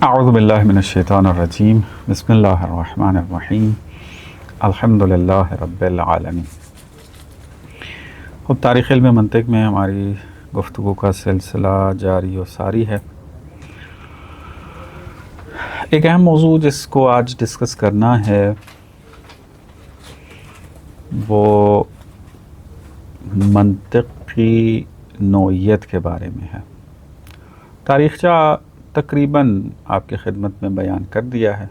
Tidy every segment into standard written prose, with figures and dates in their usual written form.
اعوذ باللہ من الشیطان الرجیم بسم اللہ الرحمن الرحیم الحمدللہ رب العالمین۔ خب تاریخ علم منطق میں ہماری گفتگو کا سلسلہ جاری و ساری ہے۔ ایک اہم موضوع جس کو آج ڈسکس کرنا ہے وہ منطق کی نوعیت کے بارے میں ہے۔ تاریخچہ تقریباً آپ کی خدمت میں بیان کر دیا ہے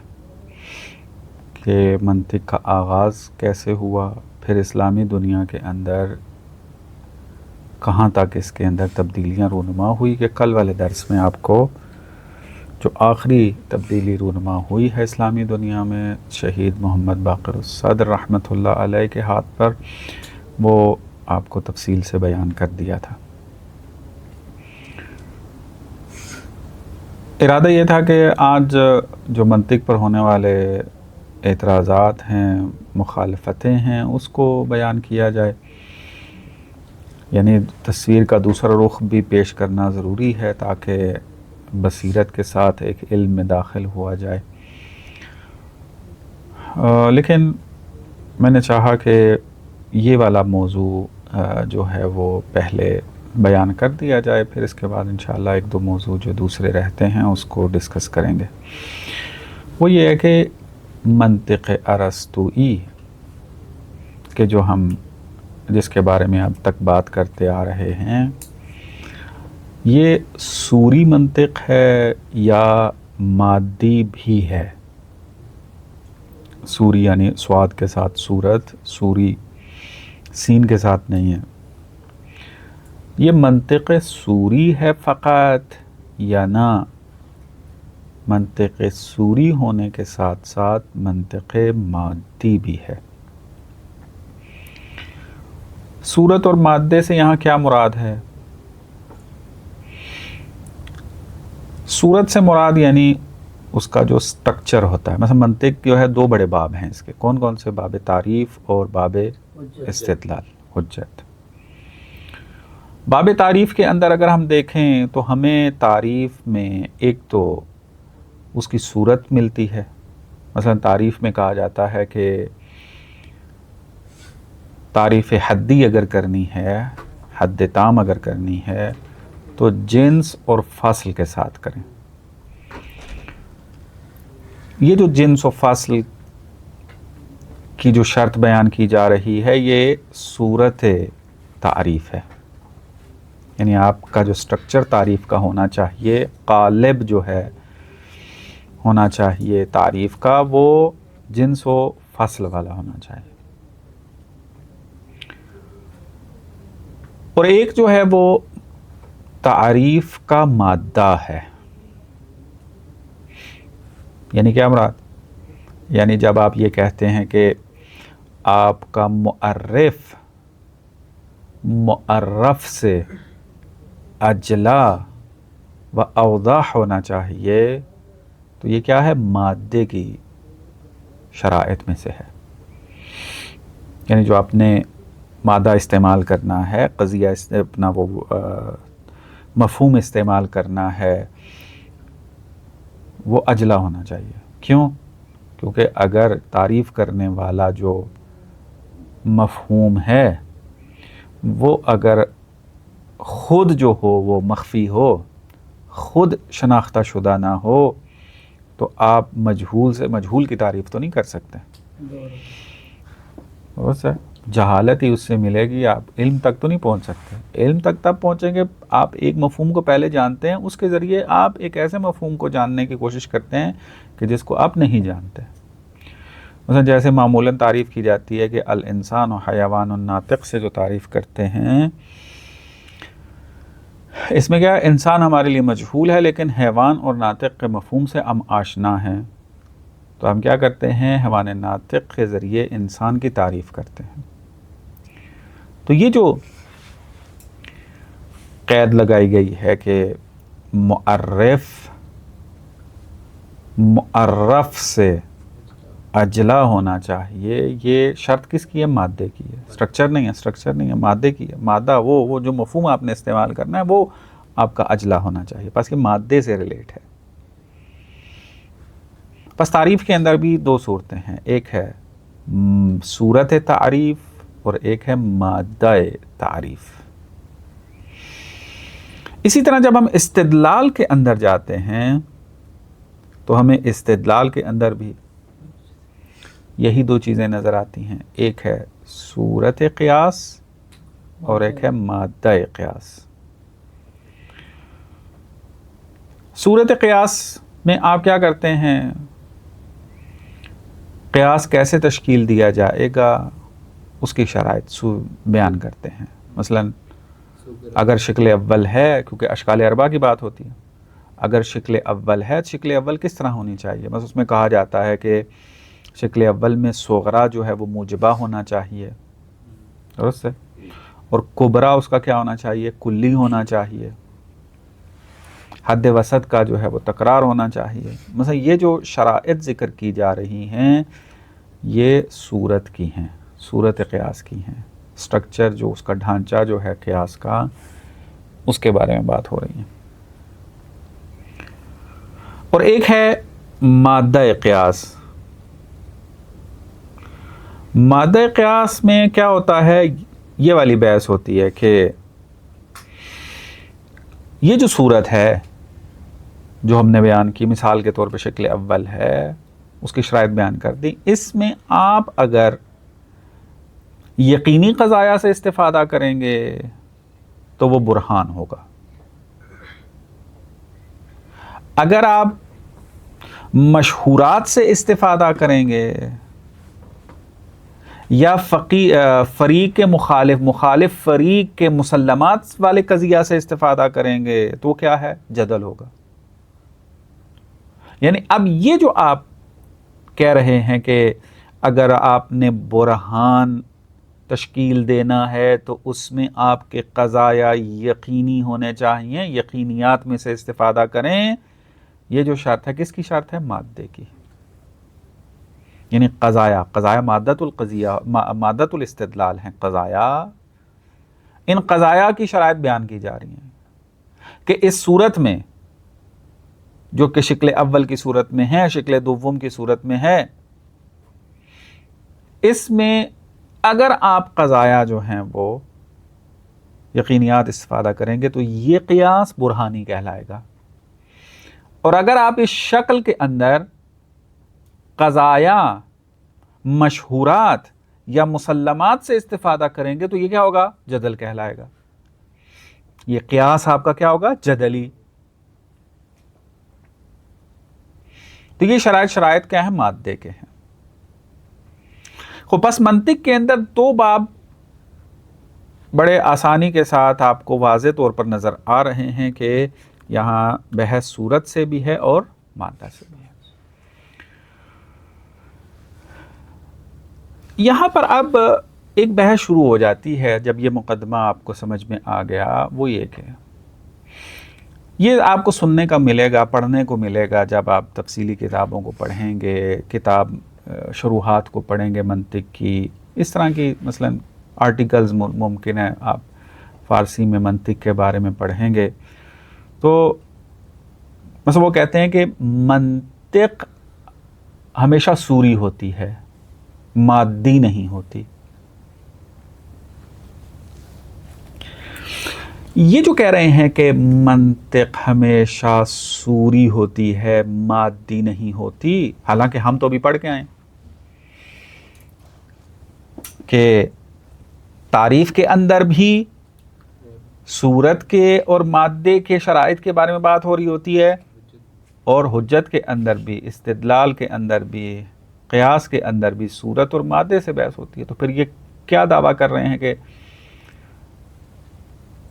کہ منطق کا آغاز کیسے ہوا، پھر اسلامی دنیا کے اندر کہاں تک اس کے اندر تبدیلیاں رونما ہوئی کہ کل والے درس میں آپ کو جو آخری تبدیلی رونما ہوئی ہے اسلامی دنیا میں شہید محمد باقر الصدر رحمۃ اللہ علیہ کے ہاتھ پر، وہ آپ کو تفصیل سے بیان کر دیا تھا۔ ارادہ یہ تھا کہ آج جو منطق پر ہونے والے اعتراضات ہیں، مخالفتیں ہیں، اس کو بیان کیا جائے، یعنی تصویر کا دوسرا رخ بھی پیش کرنا ضروری ہے تاکہ بصیرت کے ساتھ ایک علم میں داخل ہوا جائے۔ لیکن میں نے چاہا کہ یہ والا موضوع جو ہے وہ پہلے بیان کر دیا جائے، پھر اس کے بعد انشاءاللہ ایک دو موضوع جو دوسرے رہتے ہیں اس کو ڈسکس کریں گے۔ وہ یہ ہے کہ منطق ارسطوئی کہ جو ہم جس کے بارے میں اب تک بات کرتے آ رہے ہیں، یہ سوری منطق ہے یا مادی بھی ہے؟ سوری یعنی سواد کے ساتھ صورت، سوری سین کے ساتھ نہیں ہے۔ یہ منطق سوری ہے فقط یا نہ منطق سوری ہونے کے ساتھ ساتھ منطق مادی بھی ہے؟ صورت اور مادے سے یہاں کیا مراد ہے؟ صورت سے مراد یعنی اس کا جو سٹرکچر ہوتا ہے۔ مثلا منطق جو ہے دو بڑے باب ہیں اس کے، کون کون سے؟ باب تعریف اور باب استدلال، حجت۔ باب تعریف کے اندر اگر ہم دیکھیں تو ہمیں تعریف میں ایک تو اس کی صورت ملتی ہے۔ مثلا تعریف میں کہا جاتا ہے کہ تعریف حدی اگر کرنی ہے، حد تام اگر کرنی ہے تو جنس اور فصل کے ساتھ کریں۔ یہ جو جنس و فصل کی جو شرط بیان کی جا رہی ہے یہ صورت تعریف ہے، یعنی آپ کا جو سٹرکچر تعریف کا ہونا چاہیے، قالب جو ہے ہونا چاہیے تعریف کا، وہ جنس و فصل والا ہونا چاہیے۔ اور ایک جو ہے وہ تعریف کا مادہ ہے۔ یعنی کیا مراد؟ یعنی جب آپ یہ کہتے ہیں کہ آپ کا معرف سے اجلا و اوضح ہونا چاہیے، تو یہ کیا ہے؟ مادے کی شرائط میں سے ہے۔ یعنی جو آپ نے مادہ استعمال کرنا ہے، قضیہ اپنا وہ مفہوم استعمال کرنا ہے، وہ اجلا ہونا چاہیے۔ کیوں؟ کیونکہ اگر تعریف کرنے والا جو مفہوم ہے وہ اگر خود جو ہو وہ مخفی ہو، خود شناختہ شدہ نہ ہو، تو آپ مجہول سے مجہول کی تعریف تو نہیں کر سکتے۔ جہالت ہی اس سے ملے گی، آپ علم تک تو نہیں پہنچ سکتے۔ علم تک تب پہنچیں گے آپ ایک مفہوم کو پہلے جانتے ہیں، اس کے ذریعے آپ ایک ایسے مفہوم کو جاننے کی کوشش کرتے ہیں کہ جس کو آپ نہیں جانتے۔ مثلا جیسے معمولاً تعریف کی جاتی ہے کہ الانسان و حیوان الناطق سے جو تعریف کرتے ہیں، اس میں کیا ہے؟ انسان ہمارے لیے مجہول ہے لیکن حیوان اور ناطق کے مفہوم سے ہم آشنا ہیں، تو ہم کیا کرتے ہیں؟ حیوان ناطق کے ذریعے انسان کی تعریف کرتے ہیں۔ تو یہ جو قید لگائی گئی ہے کہ معرف سے اجلا ہونا چاہیے، یہ شرط کس کی ہے؟ مادے کی ہے، سٹرکچر نہیں ہے، مادے کی ہے۔ مادہ وہ جو مفہوم آپ نے استعمال کرنا ہے وہ آپ کا اجلا ہونا چاہیے، بس کہ مادے سے ریلیٹ ہے۔ بس تعریف کے اندر بھی دو صورتیں ہیں، ایک ہے صورت تعریف اور ایک ہے مادہ تعریف۔ اسی طرح جب ہم استدلال کے اندر جاتے ہیں تو ہمیں استدلال کے اندر بھی یہی دو چیزیں نظر آتی ہیں، ایک ہے صورت قیاس اور ایک ہے مادہ قیاس۔ صورت قیاس میں آپ کیا کرتے ہیں، قیاس کیسے تشکیل دیا جائے گا اس کی شرائط بیان کرتے ہیں۔ مثلا اگر شکل اول ہے، کیونکہ اشکال اربعہ کی بات ہوتی ہے، اگر شکل اول ہے، شکل اول کس طرح ہونی چاہیے؟ بس اس میں کہا جاتا ہے کہ شکل اول میں صغرا جو ہے وہ موجبہ ہونا چاہیے، درست ہے، اور کبرا اس کا کیا ہونا چاہیے؟ کلی ہونا چاہیے، حد وسط کا جو ہے وہ تکرار ہونا چاہیے۔ مثلا یہ جو شرائط ذکر کی جا رہی ہیں یہ صورت کی ہیں، صورت قیاس کی ہیں، سٹرکچر جو اس کا ڈھانچہ جو ہے قیاس کا، اس کے بارے میں بات ہو رہی ہے۔ اور ایک ہے مادہ قیاس۔ مادہ قیاس میں کیا ہوتا ہے، یہ والی بحث ہوتی ہے کہ یہ جو صورت ہے جو ہم نے بیان کی، مثال کے طور پہ شکل اول ہے، اس کی شرائط بیان کر دی، اس میں آپ اگر یقینی قضایا سے استفادہ کریں گے تو وہ برہان ہوگا، اگر آپ مشہورات سے استفادہ کریں گے یا فریق مخالف فریق کے مسلمات والے قضیہ سے استفادہ کریں گے تو کیا ہے؟ جدل ہوگا۔ یعنی اب یہ جو آپ کہہ رہے ہیں کہ اگر آپ نے برہان تشکیل دینا ہے تو اس میں آپ کے قضایا یقینی ہونے چاہیے، یقینیات میں سے استفادہ کریں، یہ جو شرط ہے کس کی شرط ہے؟ مادے کی۔ یعنی قضایا مادۃ القضیہ، مادۃ الاستدلال ہیں قضایا، ان قضایا کی شرائط بیان کی جا رہی ہیں کہ اس صورت میں جو کہ شکل اول کی صورت میں ہے، شکل دوم کی صورت میں ہے، اس میں اگر آپ قضایا جو ہیں وہ یقینیات استفادہ کریں گے تو یہ قیاس برہانی کہلائے گا، اور اگر آپ اس شکل کے اندر قضایا مشہورات یا مسلمات سے استفادہ کریں گے تو یہ کیا ہوگا؟ جدل کہلائے گا، یہ قیاس آپ کا کیا ہوگا؟ جدلی۔ تو یہ شرائط کیا ہیں؟ مادے کے ہیں۔ پس منطق کے اندر دو باب بڑے آسانی کے ساتھ آپ کو واضح طور پر نظر آ رہے ہیں کہ یہاں بحث صورت سے بھی ہے اور مادہ سے بھی ہے۔ یہاں پر اب ایک بحث شروع ہو جاتی ہے جب یہ مقدمہ آپ کو سمجھ میں آ گیا، وہ یہ کہ یہ آپ کو سننے کا ملے گا، پڑھنے کو ملے گا جب آپ تفصیلی کتابوں کو پڑھیں گے، کتاب شروحات کو پڑھیں گے منطق کی، اس طرح کی مثلا آرٹیکلز ممکن ہے آپ فارسی میں منطق کے بارے میں پڑھیں گے، تو مثلا وہ کہتے ہیں کہ منطق ہمیشہ صوری ہوتی ہے، مادی نہیں ہوتی۔ یہ جو کہہ رہے ہیں کہ منطق ہمیشہ صوری ہوتی ہے، مادی نہیں ہوتی، حالانکہ ہم تو ابھی پڑھ کے آئے کہ تعریف کے اندر بھی صورت کے اور مادے کے شرائط کے بارے میں بات ہو رہی ہوتی ہے، اور حجت کے اندر بھی، استدلال کے اندر بھی، قیاس کے اندر بھی صورت اور مادے سے بحث ہوتی ہے۔ تو پھر یہ کیا دعویٰ کر رہے ہیں کہ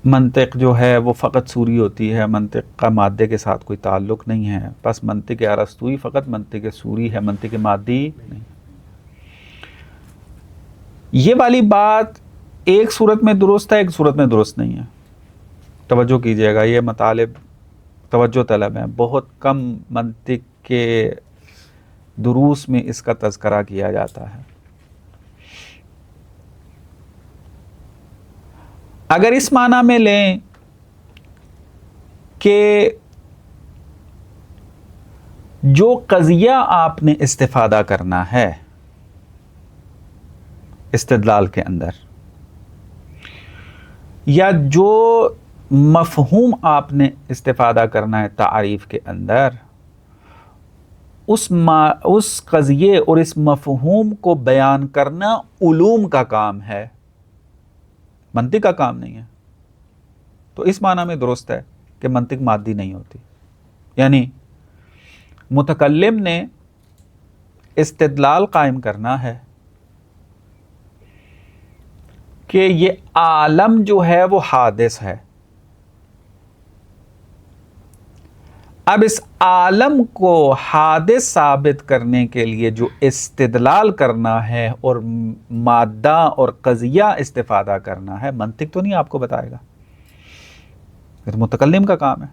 منطق جو ہے وہ فقط صوری ہوتی ہے، منطق کا مادے کے ساتھ کوئی تعلق نہیں ہے، بس منطق ارسطوئی فقط منطق صوری ہے، منطق مادی نہیں۔ یہ والی بات ایک صورت میں درست ہے، ایک صورت میں درست نہیں ہے۔ توجہ کیجئے گا، یہ مطالب توجہ طلب ہیں، بہت کم منطق کے دروس میں اس کا تذکرہ کیا جاتا ہے۔ اگر اس معنی میں لیں کہ جو قضیہ آپ نے استفادہ کرنا ہے استدلال کے اندر، یا جو مفہوم آپ نے استفادہ کرنا ہے تعریف کے اندر، اس قضیے اور اس مفہوم کو بیان کرنا علوم کا کام ہے، منطق کا کام نہیں ہے. تو اس معنی میں درست ہے کہ منطق مادی نہیں ہوتی. یعنی متکلم نے استدلال قائم کرنا ہے کہ یہ عالم جو ہے وہ حادث ہے. اب اس عالم کو حادث ثابت کرنے کے لیے جو استدلال کرنا ہے اور مادہ اور قضیہ استفادہ کرنا ہے، منطق تو نہیں آپ کو بتائے گا، یہ تو متکلم کا کام ہے.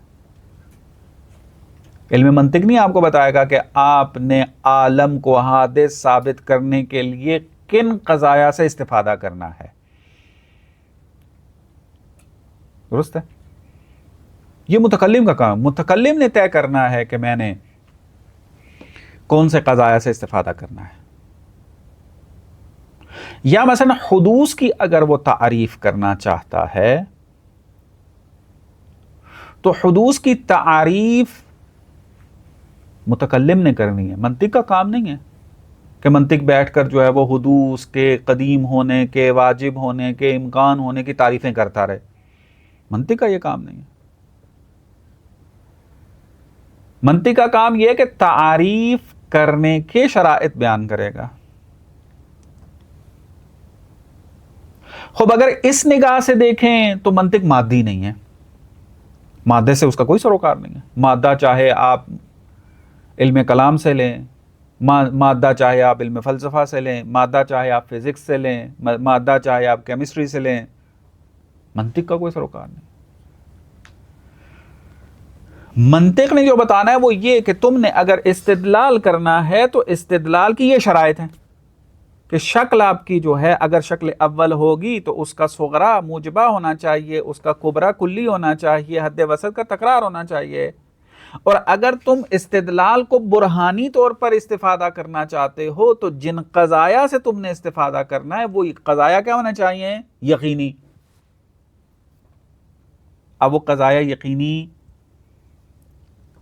علم منطق نہیں آپ کو بتائے گا کہ آپ نے عالم کو حادث ثابت کرنے کے لیے کن قضایا سے استفادہ کرنا ہے. درست ہے؟ یہ متکلم کا کام. متکلم نے طے کرنا ہے کہ میں نے کون سے قضایا سے استفادہ کرنا ہے. یا مثلا حدوث کی اگر وہ تعریف کرنا چاہتا ہے تو حدوث کی تعریف متکلم نے کرنی ہے، منطق کا کام نہیں ہے کہ منطق بیٹھ کر جو ہے وہ حدوث کے قدیم ہونے کے، واجب ہونے کے، امکان ہونے کی تعریفیں کرتا رہے. منطق کا یہ کام نہیں ہے. منطق کا کام یہ ہے کہ تعریف کرنے کے شرائط بیان کرے گا. خوب اگر اس نگاہ سے دیکھیں تو منطق مادی نہیں ہے، مادے سے اس کا کوئی سروکار نہیں ہے. مادہ چاہے آپ علم کلام سے لیں، مادہ چاہے آپ علم فلسفہ سے لیں، مادہ چاہے آپ فزکس سے لیں، مادہ چاہے آپ کیمسٹری سے لیں، منطق کا کوئی سروکار نہیں. منطق نے جو بتانا ہے وہ یہ کہ تم نے اگر استدلال کرنا ہے تو استدلال کی یہ شرائط ہیں کہ شکل آپ کی جو ہے اگر شکل اول ہوگی تو اس کا صغرا موجبہ ہونا چاہیے، اس کا کبرا کلی ہونا چاہیے، حد وسط کا تکرار ہونا چاہیے. اور اگر تم استدلال کو برہانی طور پر استفادہ کرنا چاہتے ہو تو جن قضایا سے تم نے استفادہ کرنا ہے وہ قضایا کیا ہونا چاہیے؟ یقینی. اب وہ قضایا یقینی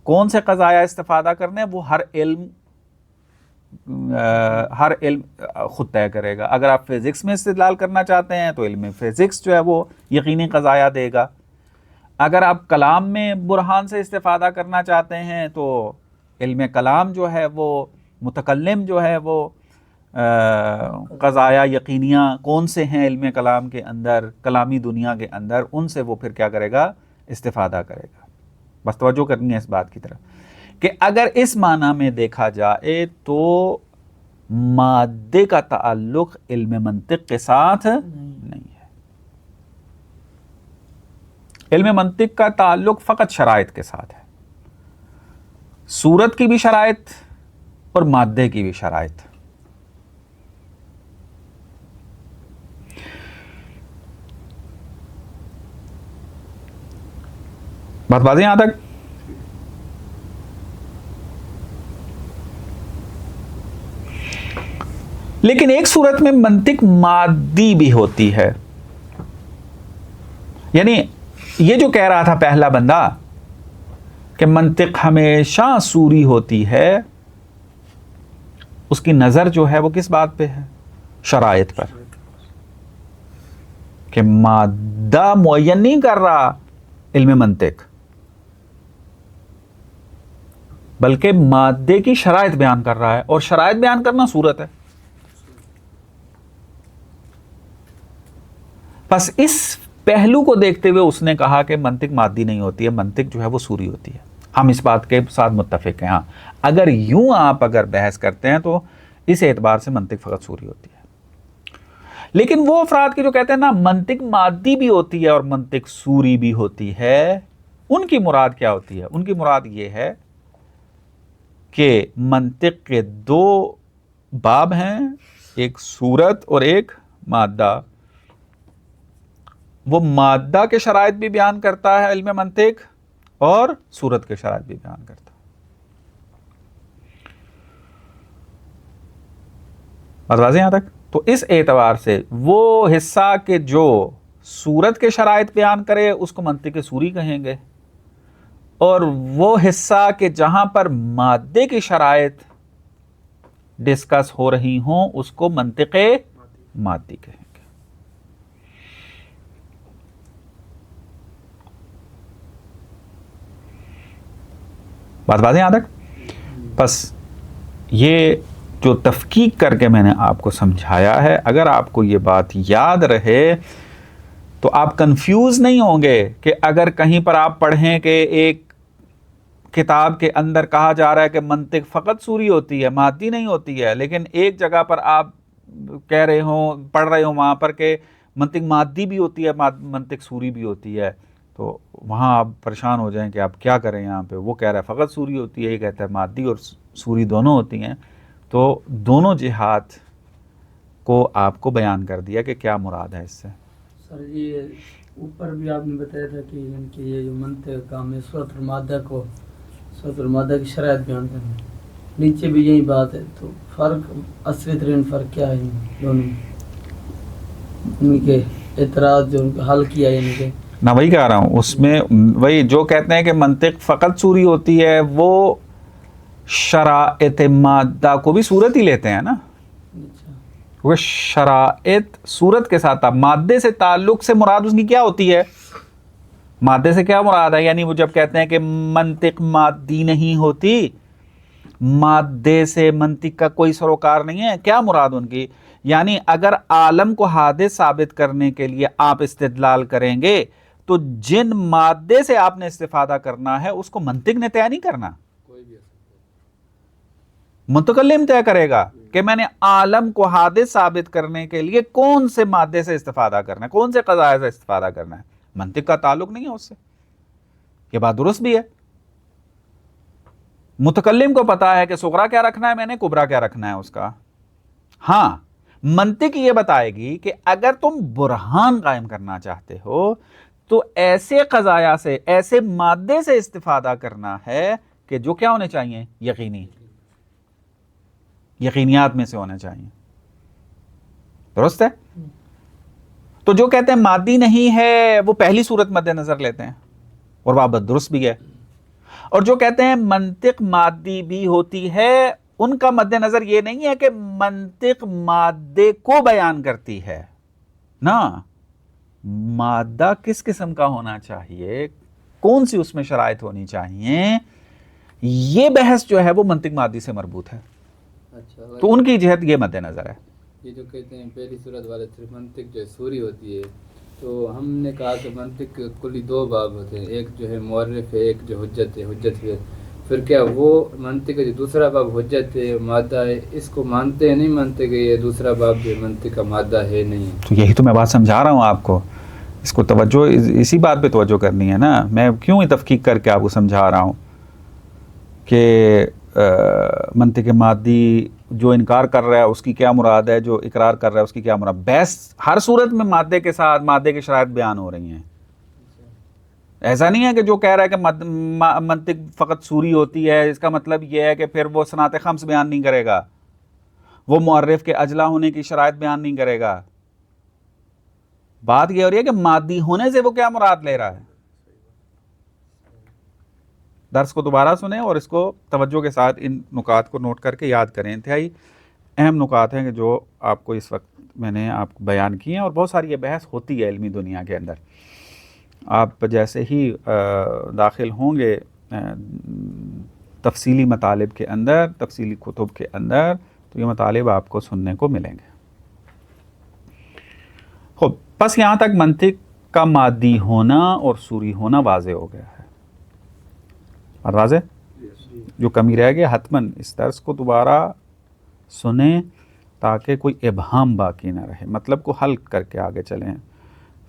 کون سے قضایا استفادہ کرنے ہیں وہ ہر علم خود طے کرے گا. اگر آپ فزکس میں استدلال کرنا چاہتے ہیں تو علم فزکس جو ہے وہ یقینی قضایا دے گا. اگر آپ کلام میں برہان سے استفادہ کرنا چاہتے ہیں تو علم کلام جو ہے وہ متکلم جو ہے وہ قضایا یقینیہ کون سے ہیں علم کلام کے اندر، کلامی دنیا کے اندر، ان سے وہ پھر کیا کرے گا؟ استفادہ کرے گا. بس توجہ کرنی ہے اس بات کی طرف کہ اگر اس معنی میں دیکھا جائے تو مادے کا تعلق علم منطق کے ساتھ نہیں ہے. علم منطق کا تعلق فقط شرائط کے ساتھ ہے، صورت کی بھی شرائط اور مادے کی بھی شرائط. بات واضح یہاں تک؟ لیکن ایک صورت میں منطق مادی بھی ہوتی ہے. یعنی یہ جو کہہ رہا تھا پہلا بندہ کہ منطق ہمیشہ صوری ہوتی ہے، اس کی نظر جو ہے وہ کس بات پہ ہے؟ شرائط پر. کہ مادہ معین نہیں کر رہا علم منطق، بلکہ مادے کی شرائط بیان کر رہا ہے، اور شرائط بیان کرنا صورت ہے. بس اس پہلو کو دیکھتے ہوئے اس نے کہا کہ منطق مادی نہیں ہوتی ہے، منطق جو ہے وہ صوری ہوتی ہے. ہم اس بات کے ساتھ متفق ہیں. ہاں اگر یوں آپ اگر بحث کرتے ہیں تو اس اعتبار سے منطق فقط صوری ہوتی ہے. لیکن وہ افراد کے جو کہتے ہیں نا منطق مادی بھی ہوتی ہے اور منطق صوری بھی ہوتی ہے، ان کی مراد کیا ہوتی ہے؟ ان کی مراد یہ ہے کہ منطق کے دو باب ہیں، ایک صورت اور ایک مادہ. وہ مادہ کے شرائط بھی بیان کرتا ہے علم منطق اور صورت کے شرائط بھی بیان کرتا ہے. بات واضح یہاں تک؟ تو اس اعتبار سے وہ حصہ کہ جو صورت کے شرائط بیان کرے اس کو منطق صوری کہیں گے، اور وہ حصہ کہ جہاں پر مادے کی شرائط ڈسکس ہو رہی ہوں اس کو منطق مادی کہیں گے۔ بات واضح یہاں تک؟ بس یہ جو تفکیک کر کے میں نے آپ کو سمجھایا ہے، اگر آپ کو یہ بات یاد رہے تو آپ کنفیوز نہیں ہوں گے کہ اگر کہیں پر آپ پڑھیں کہ ایک کتاب کے اندر کہا جا رہا ہے کہ منطق فقط صوری ہوتی ہے، مادی نہیں ہوتی ہے، لیکن ایک جگہ پر آپ کہہ رہے ہوں، پڑھ رہے ہوں وہاں پر کہ منطق مادی بھی ہوتی ہے، منطق صوری بھی ہوتی ہے، تو وہاں آپ پریشان ہو جائیں کہ آپ کیا کریں یہاں پہ۔ وہ کہہ رہا ہے فقط صوری ہوتی ہے، یہ کہتا ہے مادی اور صوری دونوں ہوتی ہیں، تو دونوں جہات کو آپ کو بیان کر دیا کہ کیا مراد ہے اس سے۔ سر یہ اوپر بھی آپ نے بتایا تھا کہ ان کی یہ جو منطق کام ہے صورت المادہ کو، صورت المادہ کی شرائط بیان کرنا، نیچے بھی یہی بات ہے، تو فرق اصلی ترین فرق کیا ہے ان دونوں ان کے اعتراض جو ان کا حل کیا ہے ان کے؟ نہ وہی کہہ رہا ہوں، اس میں وہی جو کہتے ہیں کہ منطق فقط صوری ہوتی ہے وہ شرائط مادہ کو بھی صورت ہی لیتے ہیں نا، وہ شرائط صورت کے ساتھ مادے سے تعلق سے مراد اس کی کیا ہوتی ہے؟ مادے سے کیا مراد ہے؟ یعنی وہ جب کہتے ہیں کہ منطق مادی نہیں ہوتی، مادے سے منطق کا کوئی سروکار نہیں ہے، کیا مراد ان کی؟ یعنی اگر عالم کو حادث ثابت کرنے کے لیے آپ استدلال کریں گے تو جن مادے سے آپ نے استفادہ کرنا ہے اس کو منطق نے طے نہیں کرنا، متکلم طے کرے گا کہ میں نے عالم کو حادث ثابت کرنے کے لیے کون سے مادے سے استفادہ کرنا ہے، کون سے قضایا سے استفادہ کرنا ہے۔ منطق کا تعلق نہیں ہے اس سے، یہ بات درست بھی ہے۔ متکلم کو پتا ہے کہ صغرا کیا رکھنا ہے، میں نے کبرا کیا رکھنا ہے اس کا۔ ہاں منطق یہ بتائے گی کہ اگر تم برہان قائم کرنا چاہتے ہو تو ایسے قضایا سے، ایسے مادے سے استفادہ کرنا ہے کہ جو کیا ہونے چاہیے؟ یقینی، یقینیات میں سے ہونے چاہیے، درست ہے؟ تو جو کہتے ہیں مادی نہیں ہے وہ پہلی صورت مد نظر لیتے ہیں، اور بات درست بھی ہے۔ اور جو کہتے ہیں منطق مادی بھی ہوتی ہے، ان کا مد نظر یہ نہیں ہے کہ منطق مادے کو بیان کرتی ہے، نا، مادہ کس قسم کا ہونا چاہیے، کون سی اس میں شرائط ہونی چاہیے، یہ بحث جو ہے وہ منطق مادی سے مربوط ہے۔ تو ان کی جہت یہ مد نظر ہے۔ یہ جو کہتے ہیں پہلی صورت والے صرف منطق جو سوری ہوتی ہے، تو ہم نے کہا کہ منطق کلی دو باب ہوتے ہیں، ایک جو ہے معرف ہے، ایک جو حجت ہے، حجت ہے، پھر کیا وہ منطق جو دوسرا باب حجت ہے، مادہ ہے، اس کو مانتے ہیں نہیں مانتے کہ یہ دوسرا باب جو منطق کا مادہ ہے نہیں ہے؟ تو یہی تو میں بات سمجھا رہا ہوں آپ کو، اس کو توجہ اسی بات پہ توجہ کرنی ہے نا۔ میں کیوں تفکیک کر کے آپ کو سمجھا رہا ہوں کہ منطق مادی جو انکار کر رہا ہے اس کی کیا مراد ہے، جو اقرار کر رہا ہے اس کی کیا مراد۔ بحث ہر صورت میں مادے کے ساتھ مادے کی شرائط بیان ہو رہی ہیں، ایسا نہیں ہے کہ جو کہہ رہا ہے کہ منطق فقط صوری ہوتی ہے اس کا مطلب یہ ہے کہ پھر وہ صنعت خمس بیان نہیں کرے گا، وہ معرف کے اجلا ہونے کی شرائط بیان نہیں کرے گا۔ بات یہ ہو رہی ہے کہ مادی ہونے سے وہ کیا مراد لے رہا ہے۔ درس کو دوبارہ سنیں اور اس کو توجہ کے ساتھ ان نکات کو نوٹ کر کے یاد کریں، انتہائی اہم نکات ہیں کہ جو آپ کو اس وقت میں نے آپ کو بیان کی ہیں، اور بہت ساری یہ بحث ہوتی ہے علمی دنیا کے اندر۔ آپ جیسے ہی داخل ہوں گے تفصیلی مطالب کے اندر، تفصیلی کتب کے اندر، تو یہ مطالب آپ کو سننے کو ملیں گے۔ خب بس یہاں تک منطق کا مادی ہونا اور صوری ہونا واضح ہو گیا ہے، اور واضح جو کمی رہ گیا حتماً اس درس کو دوبارہ سنیں تاکہ کوئی ابہام باقی نہ رہے، مطلب کو حل کر کے آگے چلیں۔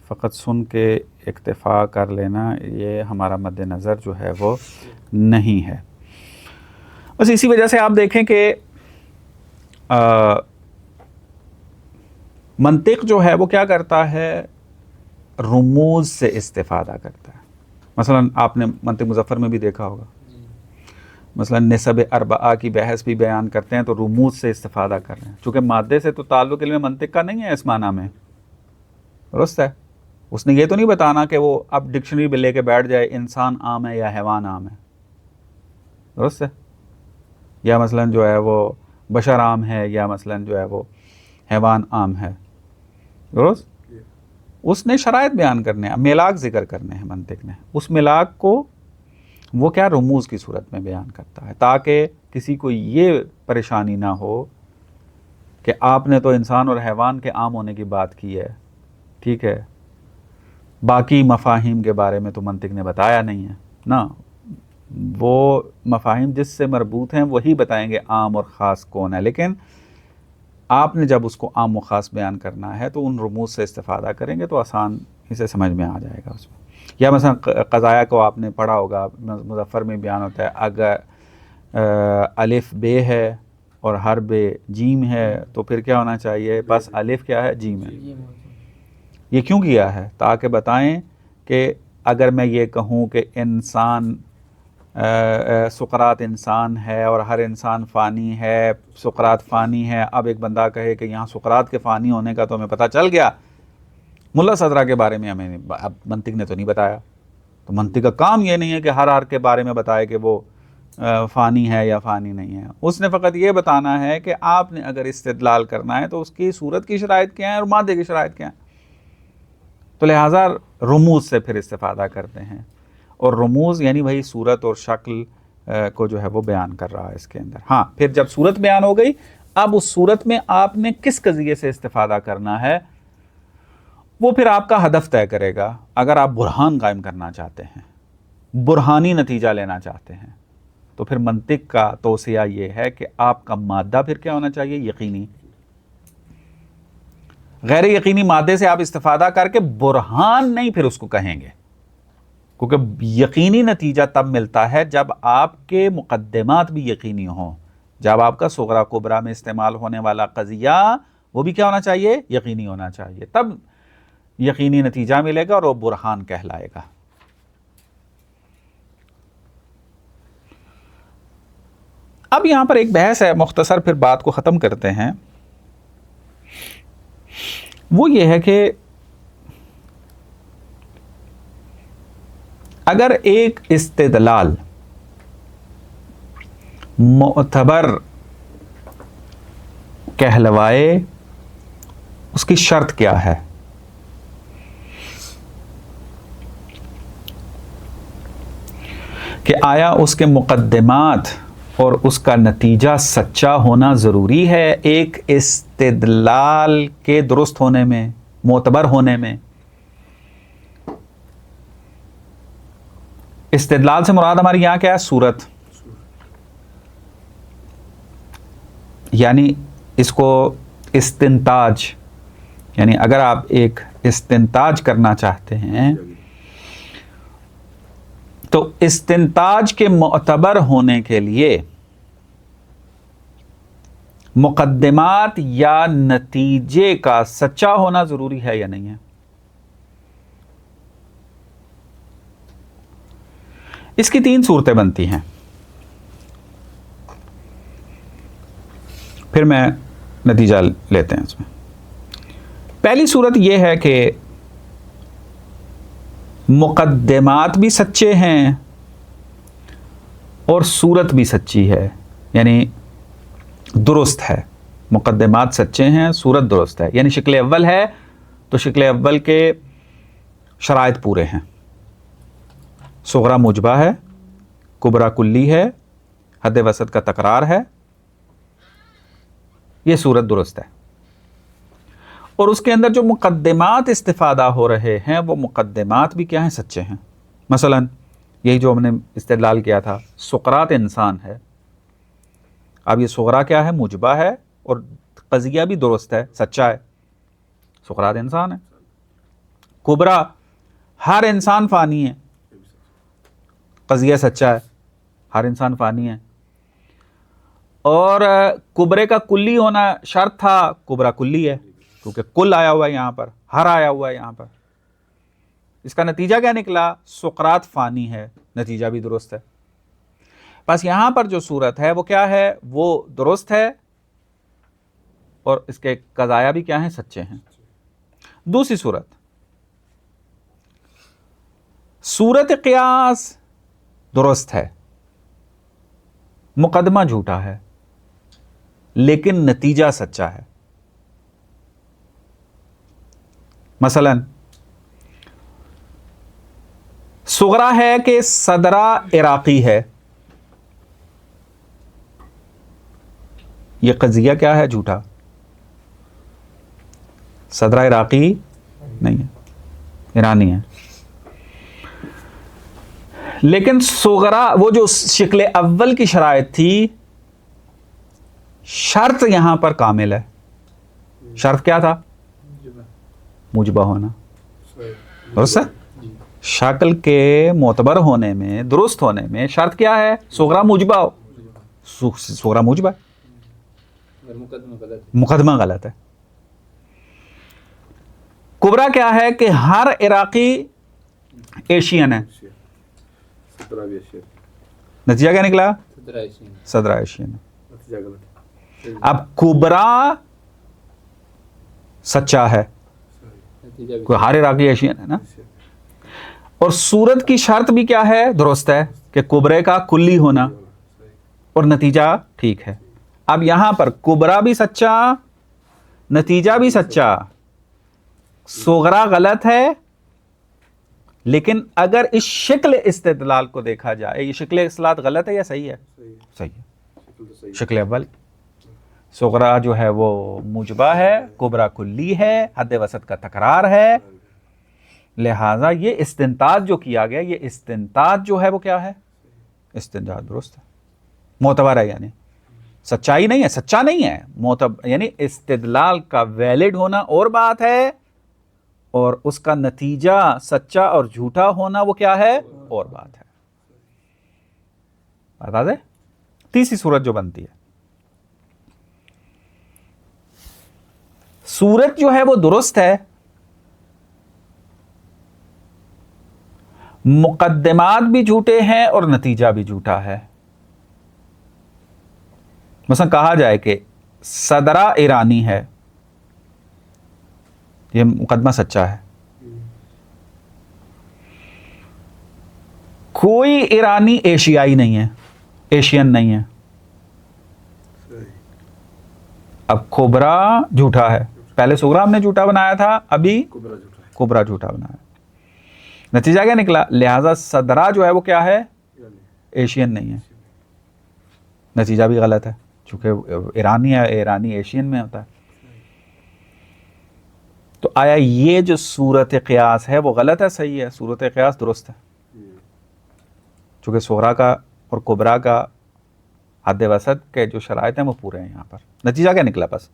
فقط سن کے اکتفا کر لینا یہ ہمارا مد نظر جو ہے وہ نہیں ہے۔ بس اسی وجہ سے آپ دیکھیں کہ منطق جو ہے وہ کیا کرتا ہے، رموز سے استفادہ کرتا ہے۔ مثلا آپ نے منطق مظفر میں بھی دیکھا ہوگا، مثلا نسب اربعہ کی بحث بھی بیان کرتے ہیں تو رموز سے استفادہ کر رہے ہیں، چونکہ مادے سے تو تعلق علم منطق کا نہیں ہے اس معنی میں، درست ہے. اس نے یہ تو نہیں بتانا کہ وہ اب ڈکشنری بھی لے کے بیٹھ جائے انسان عام ہے یا حیوان عام ہے، درست ہے، یا مثلا جو ہے وہ بشر عام ہے یا مثلا جو ہے وہ حیوان عام ہے، درست. اس نے شرائط بیان کرنے ہیں، میلاک ذکر کرنے ہیں منطق نے. اس میلاک کو وہ کیا رموز کی صورت میں بیان کرتا ہے تاکہ کسی کو یہ پریشانی نہ ہو کہ آپ نے تو انسان اور حیوان کے عام ہونے کی بات کی ہے، ٹھیک ہے، باقی مفاہیم کے بارے میں تو منطق نے بتایا نہیں ہے نا. وہ مفاہیم جس سے مربوط ہیں وہی بتائیں گے عام اور خاص کون ہے، لیکن آپ نے جب اس کو عام و خاص بیان کرنا ہے تو ان رموز سے استفادہ کریں گے تو آسان اسے سمجھ میں آ جائے گا اس میں. یا مثلا قضایا کو آپ نے پڑھا ہوگا، مظفر میں بیان ہوتا ہے اگر الف بے ہے اور ہر بے جیم ہے تو پھر کیا ہونا چاہیے، بس الف کیا ہے، جیم ہے. یہ کیوں کیا ہے؟ تاکہ بتائیں کہ اگر میں یہ کہوں کہ انسان سقراط انسان ہے اور ہر انسان فانی ہے، سقراط فانی ہے، اب ایک بندہ کہے کہ یہاں سقراط کے فانی ہونے کا تو ہمیں پتہ چل گیا، ملا صدرہ کے بارے میں ہمیں اب منطق نے تو نہیں بتایا. تو منطق کا کام یہ نہیں ہے کہ ہر کے بارے میں بتائے کہ وہ فانی ہے یا فانی نہیں ہے. اس نے فقط یہ بتانا ہے کہ آپ نے اگر استدلال کرنا ہے تو اس کی صورت کی شرائط کیا ہیں اور مادے کی شرائط کیا ہیں. تو لہٰذا رموز سے پھر استفادہ کرتے ہیں، اور رموز یعنی وہی صورت اور شکل کو جو ہے وہ بیان کر رہا ہے اس کے اندر. ہاں پھر جب صورت بیان ہو گئی، اب اس صورت میں آپ نے کس قضیے سے استفادہ کرنا ہے وہ پھر آپ کا ہدف طے کرے گا. اگر آپ برہان قائم کرنا چاہتے ہیں، برہانی نتیجہ لینا چاہتے ہیں، تو پھر منطق کا توصیہ یہ ہے کہ آپ کا مادہ پھر کیا ہونا چاہیے، یقینی. غیر یقینی مادے سے آپ استفادہ کر کے برہان نہیں پھر اس کو کہیں گے، کیونکہ یقینی نتیجہ تب ملتا ہے جب آپ کے مقدمات بھی یقینی ہوں. جب آپ کا صغرا کبرا میں استعمال ہونے والا قضیہ وہ بھی کیا ہونا چاہیے، یقینی ہونا چاہیے، تب یقینی نتیجہ ملے گا اور وہ برہان کہلائے گا. اب یہاں پر ایک بحث ہے، مختصر پھر بات کو ختم کرتے ہیں. وہ یہ ہے کہ اگر ایک استدلال معتبر کہلوائے اس کی شرط کیا ہے؟ کہ آیا اس کے مقدمات اور اس کا نتیجہ سچا ہونا ضروری ہے ایک استدلال کے درست ہونے میں، معتبر ہونے میں؟ استدلال سے مراد ہماری یہاں کیا ہے، صورت. یعنی اس کو استنتاج، یعنی اگر آپ ایک استنتاج کرنا چاہتے ہیں تو استنتاج کے معتبر ہونے کے لیے مقدمات یا نتیجے کا سچا ہونا ضروری ہے یا نہیں ہے. اس کی 3 صورتیں بنتی ہیں. پھر میں نتیجہ لیتے ہیں اس میں. پہلی صورت یہ ہے کہ مقدمات بھی سچے ہیں اور صورت بھی سچی ہے، یعنی درست ہے. مقدمات سچے ہیں، صورت درست ہے، یعنی شکل اول ہے تو شکل اول کے شرائط پورے ہیں. صغرا موجبہ ہے، کبرا کلی ہے، حد وسط کا تکرار ہے، یہ صورت درست ہے. اور اس کے اندر جو مقدمات استفادہ ہو رہے ہیں وہ مقدمات بھی کیا ہیں، سچے ہیں. مثلا یہی جو ہم نے استدلال کیا تھا، سقراط انسان ہے. اب یہ صغرا کیا ہے، موجبہ ہے، اور قضیہ بھی درست ہے، سچا ہے، سقراط انسان ہے. کبرا ہر انسان فانی ہے، قضیہ سچا ہے، ہر انسان فانی ہے. اور کبرے کا کلی ہونا شرط تھا، کبرا کلی ہے کیونکہ کل آیا ہوا ہے یہاں پر، ہر آیا ہوا ہے یہاں پر. اس کا نتیجہ کیا نکلا، سقراط فانی ہے، نتیجہ بھی درست ہے. بس یہاں پر جو صورت ہے وہ کیا ہے؟ وہ درست ہے اور اس کے قضایا بھی کیا ہیں؟ سچے ہیں. دوسری صورت، صورت قیاس درست ہے، مقدمہ جھوٹا ہے لیکن نتیجہ سچا ہے. مثلا صغرا ہے کہ صدرہ عراقی ہے، یہ قضیہ کیا ہے؟ جھوٹا. صدرہ عراقی نہیں ہے، ایرانی ہے. لیکن صغرا وہ جو شکل اول کی شرائط تھی، شرط یہاں پر کامل ہے. شرط کیا تھا؟ موجبہ ہونا. درست ہے؟ شکل کے معتبر ہونے میں، درست ہونے میں شرط کیا ہے؟ صغرا موجبہ ہو. صغرا موجبہ ہے، مقدمہ غلط ہے. کبرا کیا ہے؟ کہ ہر عراقی ایشین ہے. نتیجہ کیا نکلا؟ صدرہ ایشین ہے. اب کبرا سچا ہے، کوئی ہر عراقی ایشین ہے نا. اور صورت کی شرط بھی کیا ہے؟ درست ہے، کہ کبرے کا کلی ہونا، اور نتیجہ ٹھیک ہے. اب یہاں پر کبرا بھی سچا، نتیجہ بھی سچا. صغرا غلط ہے، لیکن اگر اس شکل استدلال کو دیکھا جائے، یہ شکل اصلاحات غلط ہے یا صحیح ہے؟ صحیح ہے. شکل اول صغرا جو ہے وہ موجبہ ہے، کبرا کلی ہے، حد وسط کا تکرار ہے. لہذا یہ استنتاج جو کیا گیا، یہ استنتاج جو ہے وہ کیا ہے؟ استنتاج درست ہے، معتبر ہے. یعنی سچائی نہیں ہے، سچا نہیں ہے، معتبر. یعنی استدلال کا ویلڈ ہونا اور بات ہے، اور اس کا نتیجہ سچا اور جھوٹا ہونا وہ کیا ہے؟ اور بات ہے. بتا دیں تیسری صورت جو بنتی ہے، صورت جو ہے وہ درست ہے، مقدمات بھی جھوٹے ہیں اور نتیجہ بھی جھوٹا ہے. مثلا کہا جائے کہ صدرہ ایرانی ہے، یہ مقدمہ سچا ہے. کوئی ایرانی ایشیائی نہیں ہے، ایشین نہیں ہے. اب کبرا جھوٹا ہے، پہلے صغرا ہم نے جھوٹا بنایا تھا، ابھی کبرا جھوٹا بنایا. نتیجہ کیا نکلا؟ لہذا صدرہ جو ہے وہ کیا ہے؟ ایشین نہیں ہے. نتیجہ بھی غلط ہے، چونکہ ایرانی ہے، ایرانی ایشین میں ہوتا ہے. تو آیا یہ جو صورت قیاس ہے وہ غلط ہے صحیح ہے؟ صورت قیاس درست ہے، چونکہ صغرا کا اور کبرا کا حد وسط کے جو شرائط ہیں وہ پورے ہیں یہاں پر. نتیجہ کیا نکلا؟ بس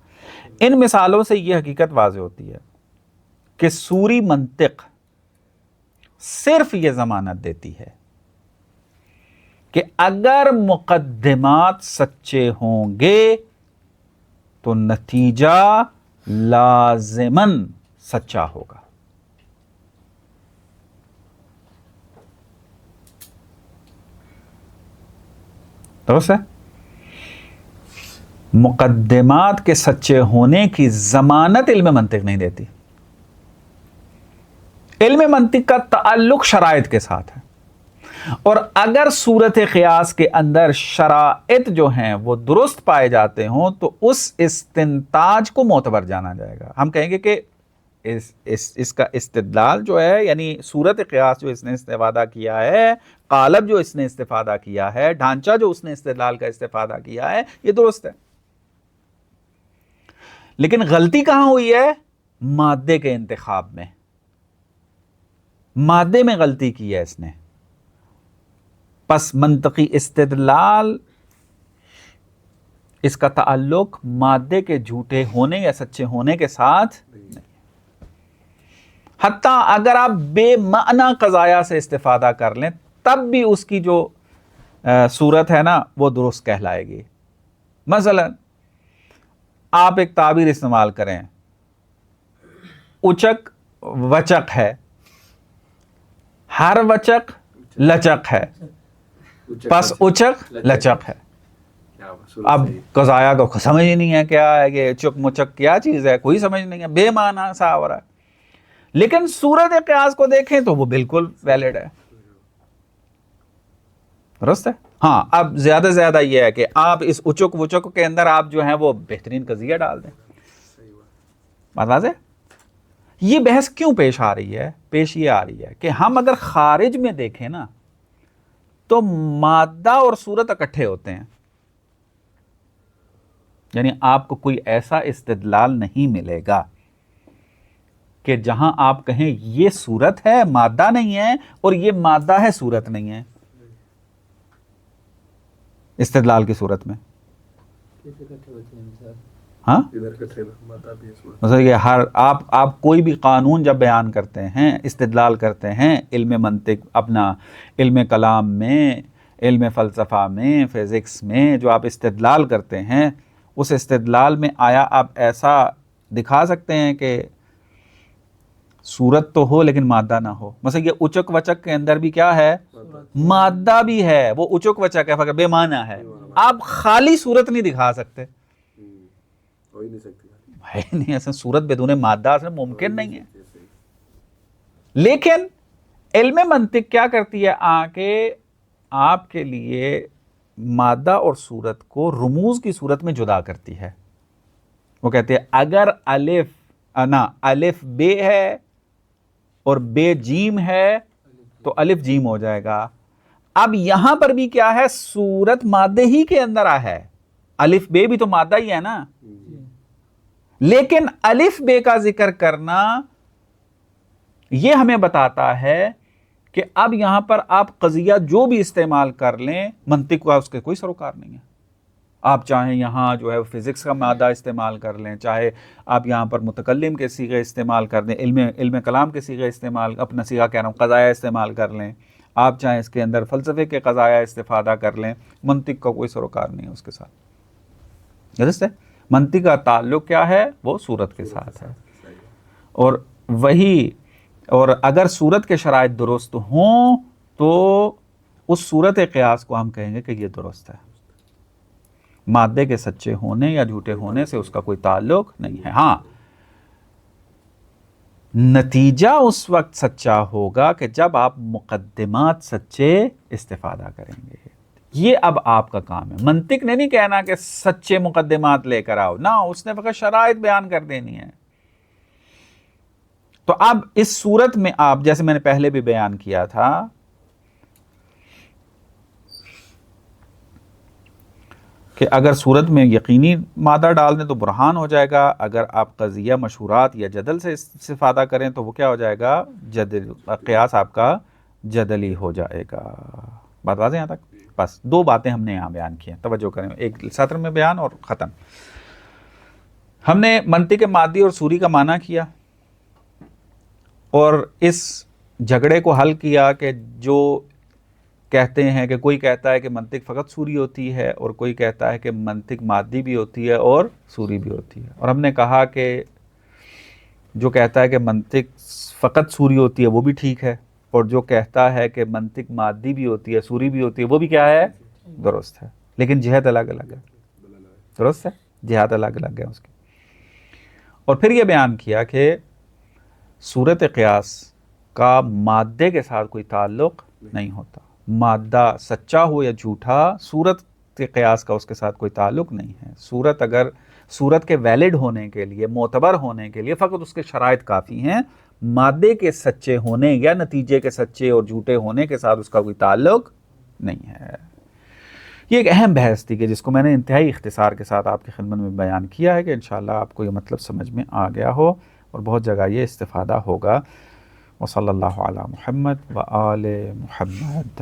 ان مثالوں سے یہ حقیقت واضح ہوتی ہے کہ سوری منطق صرف یہ ضمانت دیتی ہے کہ اگر مقدمات سچے ہوں گے تو نتیجہ لازماً سچا ہوگا. درست ہے؟ مقدمات کے سچے ہونے کی ضمانت علم منطق نہیں دیتی. علم منطق کا تعلق شرائط کے ساتھ ہے، اور اگر صورت قیاس کے اندر شرائط جو ہیں وہ درست پائے جاتے ہوں تو اس استنتاج کو معتبر جانا جائے گا. ہم کہیں گے کہ اس کا استدلال جو ہے، یعنی صورت قیاس جو اس نے استفادہ کیا ہے، قالب جو اس نے استفادہ کیا ہے، ڈھانچہ جو اس نے استدلال کا استفادہ کیا ہے، یہ درست ہے. لیکن غلطی کہاں ہوئی ہے؟ مادے کے انتخاب میں. مادے میں غلطی کی ہے اس نے. پس منطقی استدلال اس کا تعلق مادے کے جھوٹے ہونے یا سچے ہونے کے ساتھ نہیں. حتیٰ اگر آپ بے معنی قضایا سے استفادہ کر لیں تب بھی اس کی جو صورت ہے نا وہ درست کہلائے گی. مثلا آپ ایک تعبیر استعمال کریں، اچک وچک ہے، ہر وچک لچک ہے. پس اچک لچک ہے. اب قضایا کو سمجھ ہی نہیں ہے کیا ہے کہ چک مچک کیا چیز ہے, کوئی سمجھ نہیں ہے, بے معنی سا ہو رہا ہے. لیکن صورت قیاس کو دیکھیں تو وہ بالکل ویلڈ ہے, درست ہے. ہاں اب زیادہ سے زیادہ یہ ہے کہ آپ اس اچک وچک کے اندر آپ جو ہیں وہ بہترین قضیہ ڈال دیں. بات واضح. یہ بحث کیوں پیش آ رہی ہے؟ پیش یہ آ رہی ہے کہ ہم اگر خارج میں دیکھیں نا تو مادہ اور صورت اکٹھے ہوتے ہیں. یعنی آپ کو کوئی ایسا استدلال نہیں ملے گا کہ جہاں آپ کہیں یہ صورت ہے مادہ نہیں ہے اور یہ مادہ ہے صورت نہیں ہے. استدلال کی صورت میں ہاں مثلا یہ ہر آپ کوئی بھی قانون جب بیان کرتے ہیں, استدلال کرتے ہیں علم منطق, اپنا علم کلام میں, علم فلسفہ میں, فزکس میں جو آپ استدلال کرتے ہیں, اس استدلال میں آیا آپ ایسا دکھا سکتے ہیں کہ صورت تو ہو لیکن مادہ نہ ہو؟ مثلا یہ اچک وچک کے اندر بھی کیا ہے؟ مادہ بھی ہے, وہ اچک وچک ہے فقط بے معنی ہے. آپ خالی صورت نہیں دکھا سکتے, نہیں ایسا صورت بدون مادہ سے ممکن نہیں ہے. لیکن علم منطق کیا کرتی ہے آ کے آپ کے لیے مادہ اور صورت کو رموز کی صورت میں جدا کرتی ہے. وہ کہتے ہیں اگر الف بے ہے اور بے جیم ہے تو الف جیم ہو جائے گا. اب یہاں پر بھی کیا ہے؟ صورت مادے ہی کے اندر ہے, الف بے بھی تو مادہ ہی ہے نا. لیکن الف بے کا ذکر کرنا یہ ہمیں بتاتا ہے کہ اب یہاں پر آپ قضیہ جو بھی استعمال کر لیں منطق کا اس کے کوئی سروکار نہیں ہے. آپ چاہیں یہاں جو ہے فزکس کا مادہ استعمال کر لیں, چاہے آپ یہاں پر متکلم کے صیغے استعمال کر دیں, علم کلام کے صیغے استعمال, اپنا صیغہ کہہ رہا ہوں قضایا استعمال کر لیں, آپ چاہیں اس کے اندر فلسفے کے قضایا استفادہ کر لیں, منطق کا کوئی سروکار نہیں ہے اس کے ساتھ. درست ہے. منطق کا تعلق کیا ہے؟ وہ صورت کے ساتھ ہے. اور اگر صورت کے شرائط درست ہوں تو اس صورت قیاس کو ہم کہیں گے کہ یہ درست ہے. مادے کے سچے ہونے یا جھوٹے ہونے سے اس کا کوئی تعلق نہیں ہے. ہاں نتیجہ اس وقت سچا ہوگا کہ جب آپ مقدمات سچے استفادہ کریں گے. یہ اب آپ کا کام ہے. منطق نے نہیں کہنا کہ سچے مقدمات لے کر آؤ, نہ, اس نے فقط شرائط بیان کر دینی ہے. تو اب اس صورت میں آپ, جیسے میں نے پہلے بھی بیان کیا تھا, کہ اگر صورت میں یقینی مادہ ڈال دیں تو برہان ہو جائے گا. اگر آپ قضیہ مشہورات یا جدل سے استفادہ کریں تو وہ کیا ہو جائے گا؟ جدل. قیاس آپ کا جدلی ہو جائے گا. بات واضح یہاں تک؟ بس دو باتیں ہم نے یہاں بیان کی ہیں, توجہ کریں, ایک سطر میں بیان اور ختم. ہم نے منطق مادی اور صوری کا معنی کیا اور اس جھگڑے کو حل کیا کہ جو کہتے ہیں کہ کوئی کہتا ہے کہ منطق فقط صوری ہوتی ہے اور کوئی کہتا ہے کہ منطق مادی بھی ہوتی ہے اور صوری بھی ہوتی ہے. اور ہم نے کہا کہ جو کہتا ہے کہ منطق فقط صوری ہوتی ہے وہ بھی ٹھیک ہے, اور جو کہتا ہے کہ منطق مادی بھی ہوتی ہے صوری بھی ہوتی ہے وہ بھی کیا ہے؟ درست ہے. لیکن جہت الگ الگ ہے. درست ہے, جہات الگ الگ ہے اس کی. اور پھر یہ بیان کیا کہ صورت قیاس کا مادے کے ساتھ کوئی تعلق نہیں ہوتا. مادہ سچا ہو یا جھوٹا, صورت قیاس کا اس کے ساتھ کوئی تعلق نہیں ہے. صورت کے ویلڈ ہونے کے لیے, معتبر ہونے کے لیے فقط اس کے شرائط کافی ہیں. مادے کے سچے ہونے یا نتیجے کے سچے اور جھوٹے ہونے کے ساتھ اس کا کوئی تعلق نہیں ہے. یہ ایک اہم بحث تھی کہ جس کو میں نے انتہائی اختصار کے ساتھ آپ کی خدمت میں بیان کیا ہے کہ انشاءاللہ آپ کو یہ مطلب سمجھ میں آ گیا ہو اور بہت جگہ یہ استفادہ ہوگا. وصلی اللہ علی محمد و آل محمد.